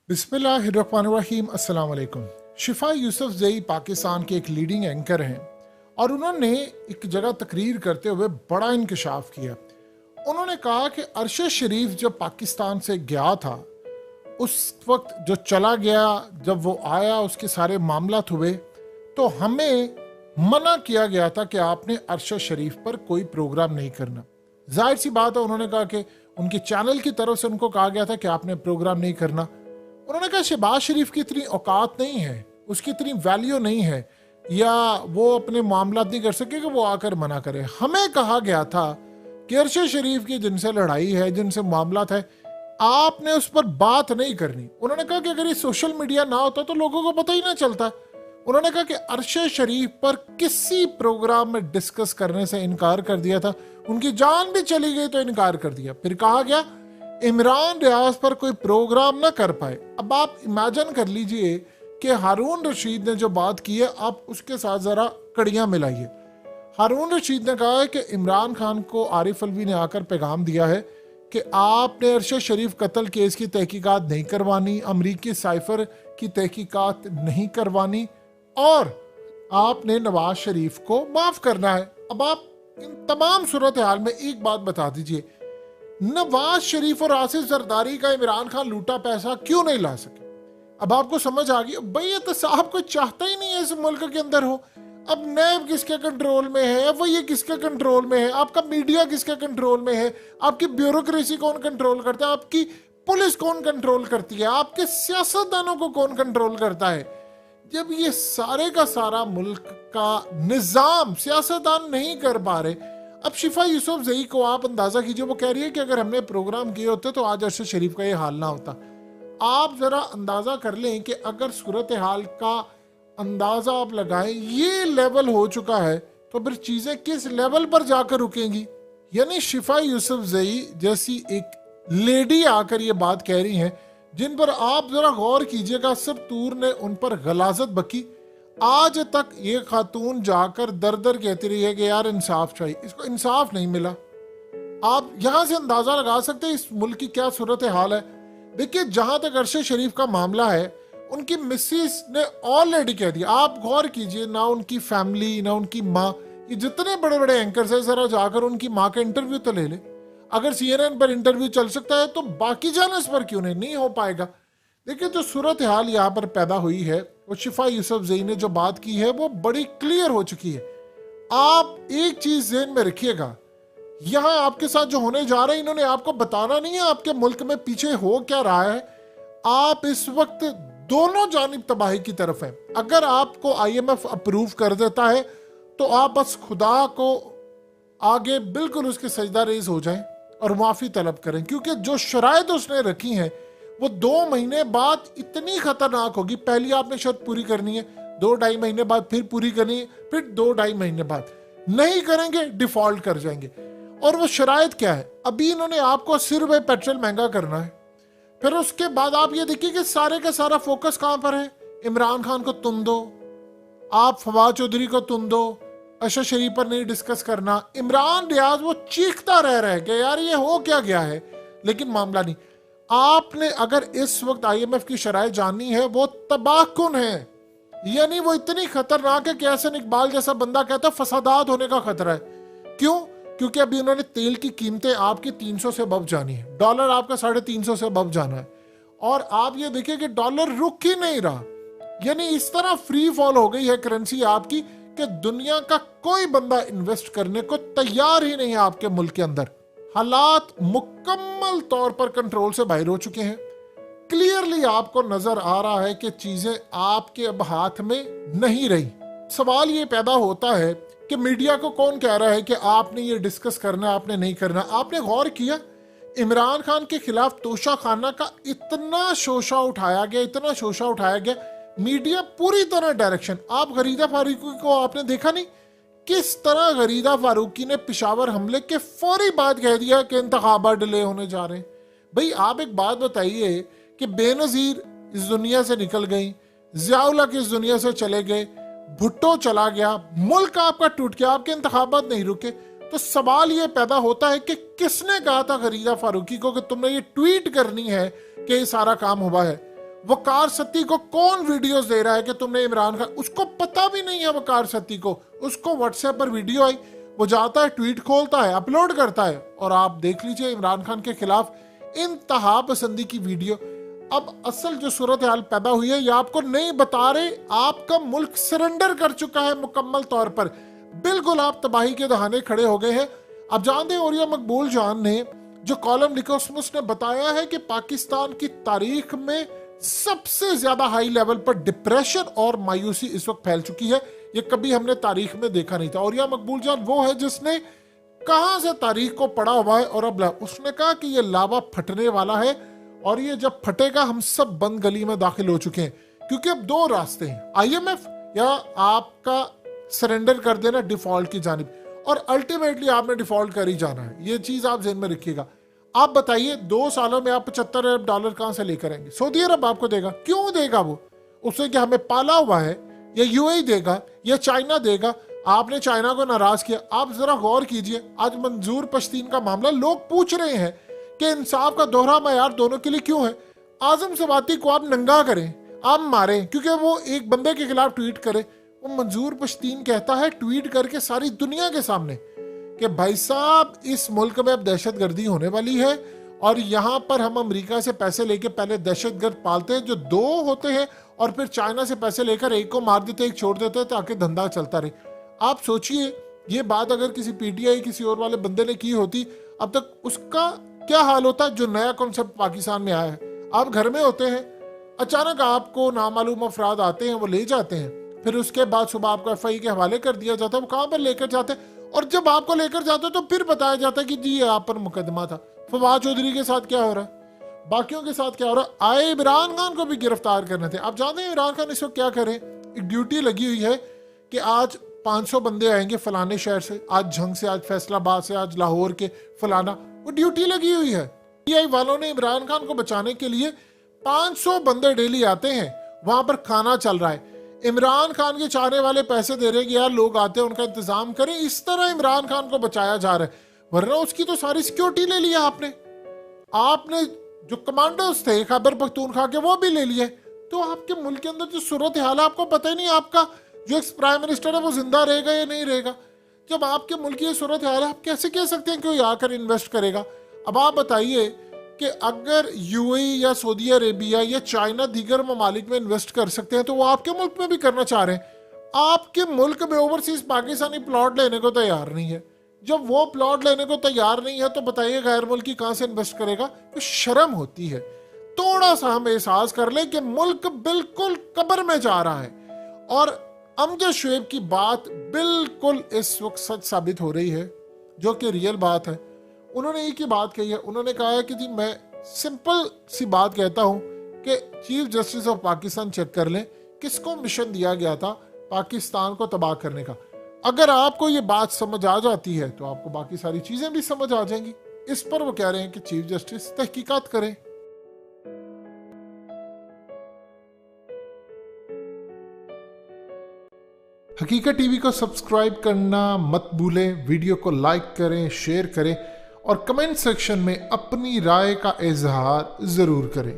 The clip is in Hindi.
बिस्मिल्लाहिर्रहमानिर्रहीम। अस्सलाम वालेकुम। शिफा यूसुफ जई पाकिस्तान के एक लीडिंग एंकर हैं और उन्होंने एक जगह तकरीर करते हुए बड़ा इंकशाफ किया। उन्होंने कहा कि अरशद शरीफ जब पाकिस्तान से गया था उस वक्त जो चला गया, जब वो आया उसके सारे मामलात हुए तो हमें मना किया गया था कि आपने अरशद शरीफ पर कोई प्रोग्राम नहीं करना। जाहिर सी बात है, उन्होंने कहा कि उनके चैनल की तरफ से उनको कहा गया था कि आपने प्रोग्राम नहीं करना। उन्होंने कहा शहबाज शरीफ की इतनी औकात नहीं है, उसकी इतनी वैल्यू नहीं है या वो अपने मामला नहीं कर सके कि वो आकर मना करे। हमें कहा गया था कि अरशद शरीफ की जिनसे लड़ाई है, जिनसे मामला है, आपने उस पर बात नहीं करनी। उन्होंने कहा कि अगर ये सोशल मीडिया ना होता तो लोगों को पता ही ना चलता। उन्होंने कहा कि अरशद शरीफ पर किसी प्रोग्राम में डिस्कस करने से इनकार कर दिया था, उनकी जान भी चली गई तो इनकार कर दिया। फिर कहा गया इमरान रियाज पर कोई प्रोग्राम ना कर पाए। अब आप इमेजिन कर लीजिए कि हारून रशीद ने जो बात की है, आप उसके साथ जरा कड़ियां मिलाइए। हारून रशीद ने कहा है कि इमरान खान को आरिफ अलवी ने आकर पैगाम दिया है कि आपने अरशद शरीफ कत्ल केस की तहकीकात नहीं करवानी, अमरीकी साइफर की तहकीकात नहीं करवानी और आपने नवाज शरीफ को माफ करना है। अब आप इन तमाम सूरत हाल में एक बात बता दीजिए, नवाज शरीफ और आसिफ जरदारी का इमरान खान लूटा पैसा क्यों नहीं ला सके? अब आपको समझ आ गई भाई, ये तो साहब कोई चाहता ही नहीं है इस मुल्क के अंदर हो। अब नैब किसके कंट्रोल में है, अब ये किसके कंट्रोल में है, आपका मीडिया किसके कंट्रोल में है, आपकी ब्यूरोक्रेसी कौन कंट्रोल करता है, आपकी पुलिस कौन कंट्रोल करती है, आपके सियासतदानों को कौन कंट्रोल करता है? जब ये सारे का सारा मुल्क का निजाम सियासतदान नहीं कर पा रहे, अब शिफा यूसुफ जई को आप अंदाजा कीजिए, वो कह रही है कि अगर हमने प्रोग्राम किए होते तो आज अरशद शरीफ का ये हाल ना होता। आप जरा अंदाजा कर लें कि अगर सूरत हाल का अंदाजा आप लगाएं, ये लेवल हो चुका है तो फिर चीजें किस लेवल पर जाकर रुकेंगी। यानी शिफा यूसुफ जई जैसी एक लेडी आकर ये बात कह रही हैं जिन पर आप जरा गौर कीजिएगा, सब तूर ने उन पर गलाजत बकी। आज तक ये खातून जाकर दर दर कहती रही है कि यार इंसाफ चाहिए, इसको इंसाफ नहीं मिला। आप यहां से अंदाजा लगा सकते हैं इस मुल्क की क्या सूरत हाल है। देखिए, जहां तक अरशद शरीफ का मामला है, उनकी मिसेस ने ऑलरेडी कह दिया। आप गौर कीजिए, ना उनकी फैमिली ना उनकी माँ, ये जितने बड़े बड़े एंकर्स हैं, जरा जाकर उनकी माँ का इंटरव्यू तो ले ले। अगर CNN पर इंटरव्यू चल सकता है तो बाकी चैनल्स पर क्यों नहीं हो पाएगा? देखिए, जो सूरत हाल यहाँ पर पैदा हुई है, वो शिफा यूसुफ जई ने जो बात की है वो बड़ी क्लियर हो चुकी है। आप एक चीज ज़हन में रखिएगा, यहाँ आपके साथ जो होने जा रहा है, इन्होंने आपको बताना नहीं है आपके मुल्क में पीछे हो क्या रहा है। आप इस वक्त दोनों जानिब तबाही की तरफ हैं। अगर आपको IMF अप्रूव कर देता है तो आप बस खुदा को आगे बिल्कुल उसके सजदा रेज हो जाएं और माफी तलब करें, क्योंकि जो शराइत उसने रखी हैं वो 2 महीने बाद इतनी खतरनाक होगी। पहली आपने शर्त पूरी करनी है, 2-2.5 महीने बाद फिर पूरी करनी है, फिर 2-2.5 महीने बाद नहीं करेंगे डिफॉल्ट कर जाएंगे। और वो शराइत क्या है? अभी इन्होंने आपको 80 रुपए पेट्रोल महंगा करना है, फिर उसके बाद आप ये देखिए कि सारे का सारा फोकस कहां पर है? इमरान खान को तुम दो, आप फवाद चौधरी को तुम दो, अरशद शरीफ पर नहीं डिस्कस करना। इमरान रियाज वो चीखता रह रहा है कि यार ये हो क्या गया है, लेकिन मामला नहीं। आपने अगर इस वक्त IMF की शराइ जाननी है, वो तबाहकुन है, यानी वो इतनी खतरनाक है कि एहसन इकबाल जैसा बंदा कहता है फसादात होने का खतरा है। क्यों? क्योंकि अभी उन्होंने तेल की कीमतें आपकी 300 से अबव जानी है, डॉलर आपका 350 से अबव जाना है, और आप ये देखिए कि डॉलर रुक ही नहीं रहा। यानी इस तरह फ्री फॉल हो गई है करेंसी आपकी कि दुनिया का कोई बंदा इन्वेस्ट करने को तैयार ही नहीं है आपके मुल्क के अंदर। हालात मुकम्मल तौर पर कंट्रोल से बाहर हो चुके हैं। क्लियरली आपको नजर आ रहा है कि चीजें आपके अब हाथ में नहीं रही। सवाल ये पैदा होता है कि मीडिया को कौन कह रहा है कि आपने ये डिस्कस करना, आपने नहीं करना? आपने गौर किया इमरान खान के खिलाफ तोशा खाना का इतना शोशा उठाया गया, इतना शोशा उठाया गया, मीडिया पूरी तरह डायरेक्शन। आप गरीदा फारूकी को आपने देखा नहीं, किस तरह गरीदा फारूकी ने पिशावर हमले के फौरी बाद कह दिया कि इंतखाबात डिले होने जा रहे हैं। भाई आप एक बात बताइए कि बेनजीर इस दुनिया से निकल गई, जियाउल हक इस दुनिया से चले गए, भुट्टो चला गया, मुल्क आपका टूट गया, आपके इंतखाबात नहीं रुके, तो सवाल ये पैदा होता है कि किसने कहा था गरीदा फारूकी को कि तुमने ये ट्वीट करनी है कि ये सारा काम हुआ है? वकार सत्ती को कौन वीडियोस दे रहा है कि तुमने इमरान खान, उसको पता भी नहीं है वकार सत्ती को, उसको व्हाट्सएप पर वीडियो आई, वो जाता है, ट्वीट खोलता है, अपलोड करता है, और आप देख लीजिए इमरान खान के खिलाफ इंतहा पसंदी की वीडियो। अब असल जो सूरत हाल पैदा हुई है ये आपको नहीं बता रहे, आपका मुल्क सरेंडर कर चुका है मुकम्मल तौर पर, बिल्कुल आप तबाही के दहाने खड़े हो गए हैं। अब जानते हैं औरिया मकबूल जान ने जो कॉलम लिखा उसमें उसने बताया है कि पाकिस्तान की तारीख में सबसे ज्यादा हाई लेवल पर डिप्रेशन और मायूसी इस वक्त फैल चुकी है, ये कभी हमने तारीख में देखा नहीं था। औरिया मकबूल जान वो है जिसने कहां से तारीख को पढ़ा हुआ है, और अब उसने कहा कि ये लावा फटने वाला है, और ये जब फटेगा हम सब बंद गली में दाखिल हो चुके हैं, क्योंकि अब दो रास्ते हैं, IMF या आपका सरेंडर कर देना डिफॉल्ट की जानिब, और अल्टीमेटली आपने डिफॉल्ट कर ही जाना है, ये चीज आप ज़हन में रखिएगा। आप बताइए 2 सालों में आप $75 अरब कहां से लेकर आएंगे? सऊदी अरब आपको देगा, क्यों देगा वो? उसने क्या हमें पाला हुआ है? या UAE देगा या चाइना देगा? आपने चाइना को नाराज किया। आप जरा गौर कीजिए, आज मंजूर पश्तीन का मामला लोग पूछ रहे हैं कि इंसाफ का दोहरा मयार दोनों के लिए क्यों है। आजम सवाती को आप नंगा करें, आप मारें क्योंकि वो एक बंदे के खिलाफ ट्वीट करे, वो मंजूर पश्तीन कहता है ट्वीट करके सारी दुनिया के सामने कि भाई साहब इस मुल्क में अब दहशतगर्दी होने वाली है, और यहाँ पर हम अमेरिका से पैसे लेके पहले दहशतगर्द पालते हैं जो 2 होते हैं, और फिर चाइना से पैसे लेकर एक को मार देते एक छोड़ देते ताकि धंधा चलता रहे। आप सोचिए ये बात अगर किसी PTI किसी और वाले बंदे ने की होती, अब तक उसका क्या हाल होता है जो नया कॉन्सेप्ट पाकिस्तान में आया है। आप घर में होते हैं, अचानक आपको नामालूम अफराद आते हैं, वो ले जाते हैं, फिर उसके बाद सुबह आपको FI के हवाले कर दिया जाता है, वो कहाँ पर लेकर जाते हैं, और जब आपको लेकर जाते हो तो फिर बताया जाता है कि जी ये आप पर मुकदमा था। फवाद चौधरी के साथ क्या हो रहा है, बाकियों के साथ क्या हो रहा है, आए इमरान खान को भी गिरफ्तार करने थे। आप जानते हैं इमरान खान इस वक्त क्या करें, एक ड्यूटी लगी हुई है कि आज 500 बंदे आएंगे फलाने शहर से, आज झंग से, आज फैसलाबाद से, आज लाहौर के फलाना, वो ड्यूटी लगी हुई है। PTI वालों ने इमरान खान को बचाने के लिए 500 बंदे डेली आते हैं, वहां पर खाना चल रहा है, इमरान खान के चाहने वाले पैसे दे रहे हैं कि यार लोग आते हैं उनका इंतजाम करें, इस तरह इमरान खान को बचाया जा रहा है। वरना उसकी तो सारी सिक्योरिटी ले लिया आपने जो कमांडोज थे खैबर पख्तूनख्वा के वो भी ले लिए। तो आपके मुल्क के अंदर जो सूरत हाल है आपको पता ही नहीं, आपका जो एक्स प्राइम मिनिस्टर है वो जिंदा रहेगा या नहीं रहेगा। जब आपके मुल्क की सूरत हाल है आप कैसे कह सकते हैं कि कोई आकर इन्वेस्ट करेगा? अब आप बताइए कि अगर UAE या सऊदी अरेबिया या चाइना दीगर ममालिक में इन्वेस्ट कर सकते हैं तो वो आपके मुल्क में भी करना चाह रहे हैं। आपके मुल्क में ओवरसीज पाकिस्तानी प्लॉट लेने को तैयार नहीं है। जब वो प्लॉट लेने को तैयार नहीं है तो बताइए गैर मुल्की कहां से इन्वेस्ट करेगा? तो शर्म होती है। थोड़ा सा हम एहसास कर ले कि मुल्क बिल्कुल कब्र में जा रहा है। और अमजद शुएब की बात बिल्कुल इस वक्त सच साबित हो रही है, जो कि रियल बात है। उन्होंने एक ही बात कही है, उन्होंने कहा है कि जी मैं सिंपल सी बात कहता हूं कि chief justice of Pakistan check कर लें किसको मिशन दिया गया था पाकिस्तान को तबाह करने का। अगर आपको ये बात समझ आ जाती है तो आपको बाकी सारी चीजें भी समझ आ जाएंगी। इस पर वो कह रहे हैं कि चीफ जस्टिस तहकीकात करें। हकीकत टीवी को सब्सक्राइब करना मत भूलें, वीडियो को लाइक करें, शेयर करें और कमेंट सेक्शन में अपनी राय का इजहार जरूर करें।